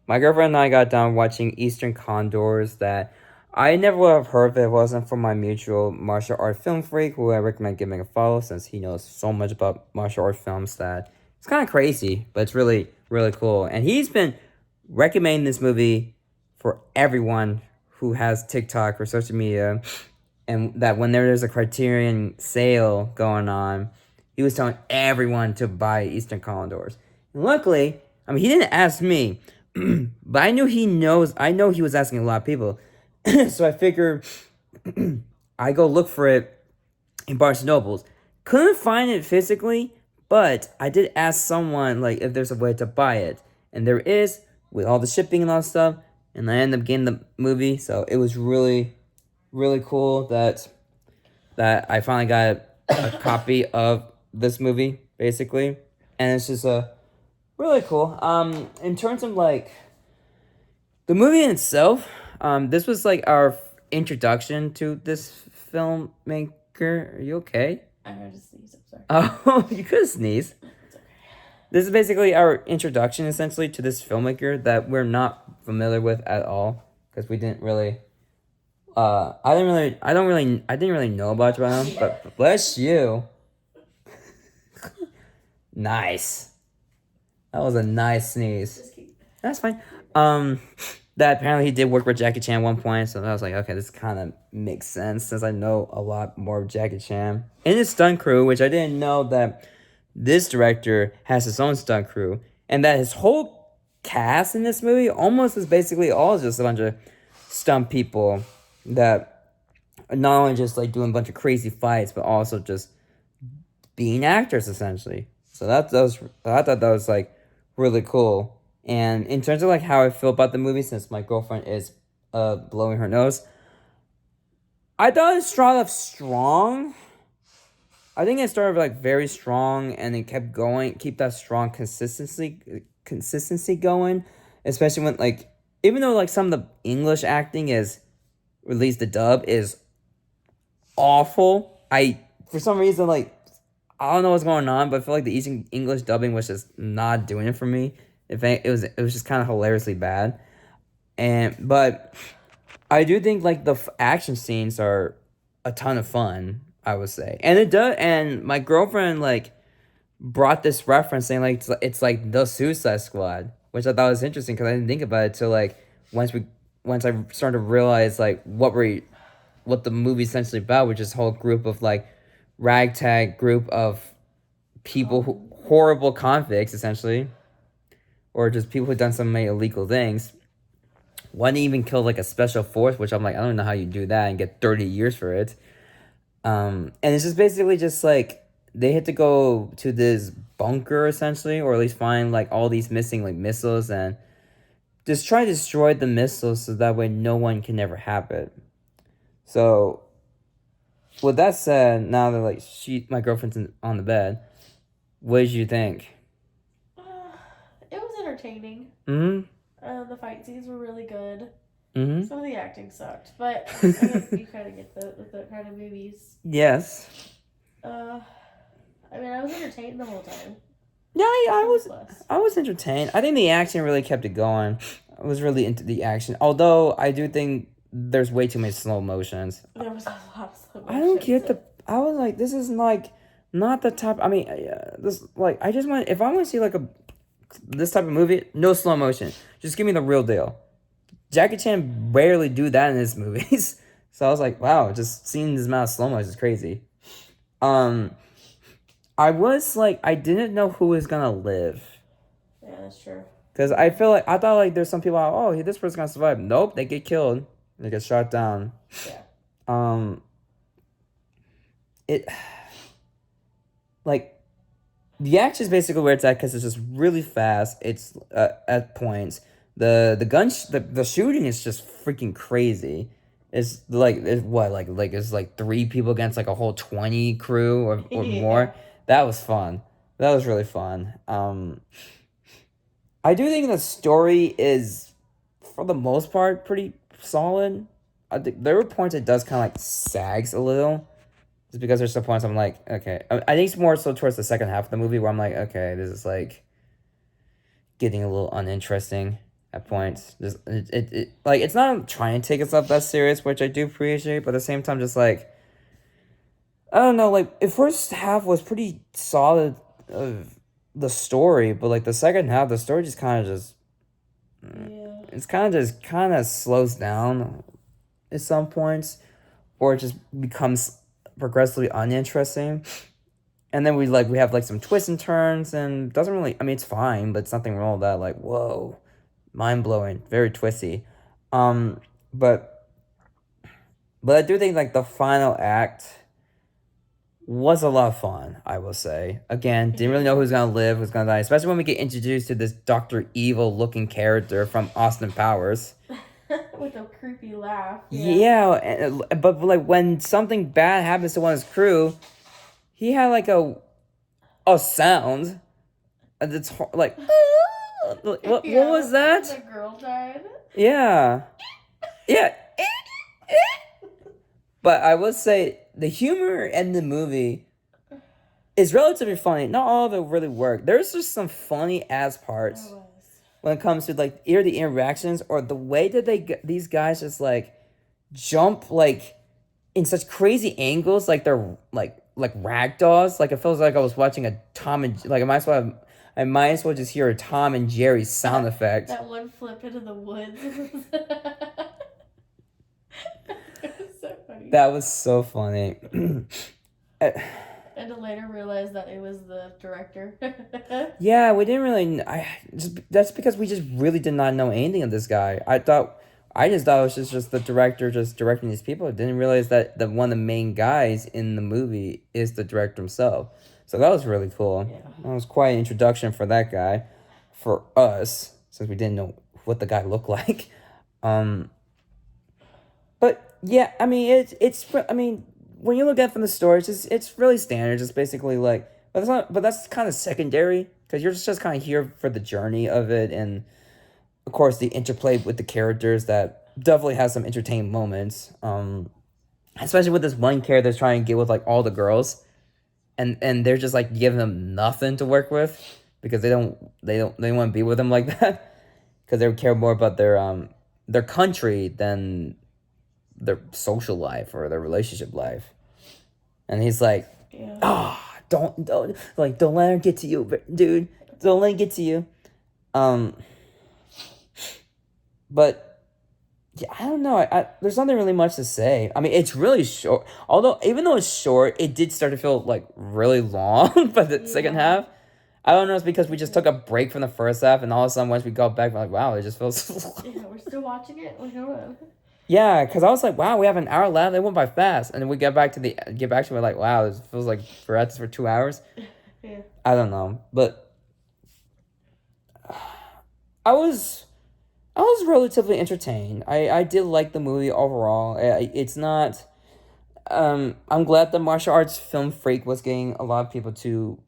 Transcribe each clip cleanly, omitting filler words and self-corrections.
my girlfriend and I got done watching Eastern Condors that I never would have heard if it wasn't for my mutual martial art film freak, who I recommend giving a follow since he knows so much about martial art films that it's kind of crazy, but it's really, really cool. And he's been recommending this movie for everyone who has TikTok or social media, and that when there's a Criterion sale going on, he was telling everyone to buy Eastern Condors. And luckily, I mean, he didn't ask me, but I knew he knows. I know he was asking a lot of people, so I figured I go look for it in Barnes and Nobles. Couldn't find it physically, but I did ask someone like if there's a way to buy it, and there is with all the shipping and all that stuff. And I ended up getting the movie, so it was really, really cool that I finally got a copy of this movie, basically, and it's just really cool. In terms of like the movie in itself, this was like our introduction to this filmmaker. Are you okay? I heard a sneeze. I'm sorry. Oh, you could sneeze. It's okay. This is basically our introduction, essentially, to this filmmaker that we're not familiar with at all because we didn't really. I didn't really know much about him, but bless you. Nice. That was a nice sneeze. Just keep. That's fine. That apparently he did work with Jackie Chan at one point, so I was like, okay, this kind of makes sense since I know a lot more of Jackie Chan. And his stunt crew, which I didn't know that this director has his own stunt crew, and that his whole cast in this movie almost is basically all just a bunch of stunt people that are not only just like doing a bunch of crazy fights, but also just being actors essentially. So I thought that was like really cool. And in terms of like how I feel about the movie, since my girlfriend is blowing her nose, I thought it started off strong. I think it started like very strong, and it kept going, keep that strong consistency going, especially when like even though like some of the English acting is, or at least the dub is awful. I for some reason like I don't know what's going on, but I feel like the Eastern English dubbing was just not doing it for me. It was just kind of hilariously bad, but I do think like the action scenes are a ton of fun. I would say, and it does. And my girlfriend like brought this reference saying like it's like the Suicide Squad, which I thought was interesting because I didn't think about it till like once I started to realize like what the movie's essentially about, which is a whole group of like ragtag group of people horrible convicts essentially, or just people who've done so many illegal things. One even killed like a special force, which I'm like, I don't know how you do that and get 30 years for it. And it's just basically just like they had to go to this bunker essentially, or at least find like all these missing like missiles and just try to destroy the missiles so that way no one can ever have it. So, with that said, now that like my girlfriend's on the bed, what did you think? Uh, it was entertaining. Mm-hmm. The fight scenes were really good. Mm-hmm. Some of the acting sucked, but I guess you kind of get that with that kind of movies. Yes. I mean, I was entertained the whole time. Yeah, Plus. I was entertained. I think the action really kept it going. I was really into the action. Although I do think there's way too many slow motions. There was a lot of slow motion. I don't get the. I was like, this is like not the type. I mean, this like I just want if I want to see like this type of movie, no slow motion. Just give me the real deal. Jackie Chan rarely do that in his movies, so I was like, wow, just seeing this amount of slow motion is crazy. I was like, I didn't know who was gonna live. Yeah, that's true. Cause I thought like there's some people like, oh, this person's gonna survive. Nope, they get killed. They get shot down. Yeah. It like the action is basically where it's at because it's just really fast. It's at points. The shooting is just freaking crazy. It's like it's like 3 people against like a whole 20 crew or Yeah. more. That was fun. That was really fun. I do think the story is, for the most part, pretty solid. I think there were points it does kind of like sags a little, just because there's some points I'm like, okay. I think it's more so towards the second half of the movie where I'm like, okay, this is like getting a little uninteresting at points. Just like it's not trying to take itself that serious, which I do appreciate, but at the same time, just like I don't know, like the first half was pretty solid of the story, but like the second half, the story just kind of just it's kind of slows down at some points, or it just becomes progressively uninteresting. And then we have like some twists and turns, and doesn't really. I mean, it's fine, but it's nothing wrong with that. Like whoa, mind blowing, very twisty. Um, but I do think like the final act was a lot of fun. I will say again, didn't really know who's gonna live, who's gonna die, especially when we get introduced to this Doctor Evil looking character from Austin Powers. With a creepy laugh. But like when something bad happens to one of his crew, he had like a sound, and it's like what was that? The girl died. Yeah, yeah. But I would say the humor in the movie is relatively funny. Not all of it really worked. There's just some funny ass parts when it comes to like either the interactions or the way that these guys just like jump like in such crazy angles, like they're like rag dolls. Like it feels like I was watching a Tom and like I might as well just hear a Tom and Jerry sound effect. That one flip into the woods. Funny. That was so funny. And to later realize that it was the director. Yeah, we didn't really. That's because we just really did not know anything of this guy. I just thought it was just the director just directing these people. I didn't realize that one of the main guys in the movie is the director himself. So that was really cool. Yeah. That was quite an introduction for that guy, for us, since we didn't know what the guy looked like. But yeah, I mean it's I mean when you look at it from the story, it's really standard. It's basically like, but that's kind of secondary because you're just kind of here for the journey of it, and of course the interplay with the characters that definitely has some entertaining moments. Especially with this one character that's trying to get with like all the girls, and they're just like giving them nothing to work with because they don't want to be with them like that because they care more about their country than their social life or their relationship life. And he's like, don't let her get to you, dude. Don't let it get to you. But yeah, I don't know. There's nothing really much to say. I mean, it's really short. Although, even though it's short, it did start to feel like really long by the second half. I don't know. It's because we just took a break from the first half, and all of a sudden, once we got back, we're like, wow, it just feels. Yeah, we're still watching it. Like, hold on. Yeah, because I was like, wow, we have an hour left. It went by fast, and then we get back to it, we're like, wow, this feels like for 2 hours. Yeah. I don't know, but I was relatively entertained. I did like the movie overall. It's not. I'm glad the martial arts film freak was getting a lot of people to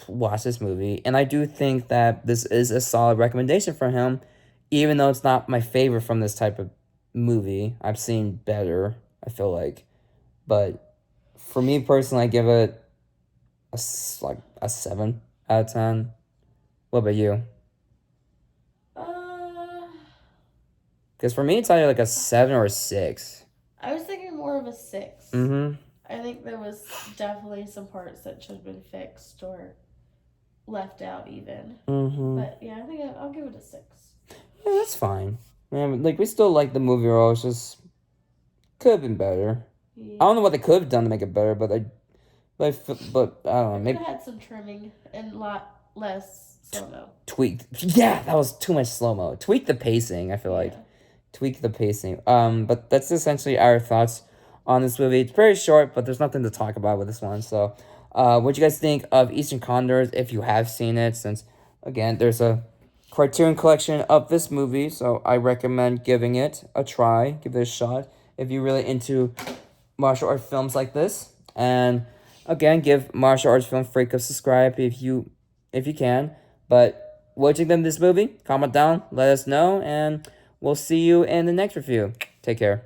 watch this movie, and I do think that this is a solid recommendation for him, even though it's not my favorite from this type of movie. I've seen better, I feel like, but for me personally, I give it a 7 out of 10. What about you? Because for me, it's either like a 7 or a 6. I was thinking more of a 6. Mm-hmm. I think there was definitely some parts that should have been fixed or left out even. Mm-hmm. But yeah, I think I'll give it a 6. Yeah, that's fine. Man, like we still like the movie overall. It's just could have been better. Yeah. I don't know what they could have done to make it better, but I don't know. Maybe could have had some trimming and a lot less slow-mo. Tweak. Yeah, that was too much slow-mo. Tweak the pacing, I feel like. Tweak the pacing. But that's essentially our thoughts on this movie. It's very short, but there's nothing to talk about with this one. So, what you guys think of Eastern Condors if you have seen it? Since, again, there's a Criterion collection of this movie, so I recommend giving it a try. Give it a shot if you're really into martial arts films like this. And, again, give Martial Arts Film Freak a subscribe if you can. But what do you think of this movie? Comment down, let us know, and we'll see you in the next review. Take care.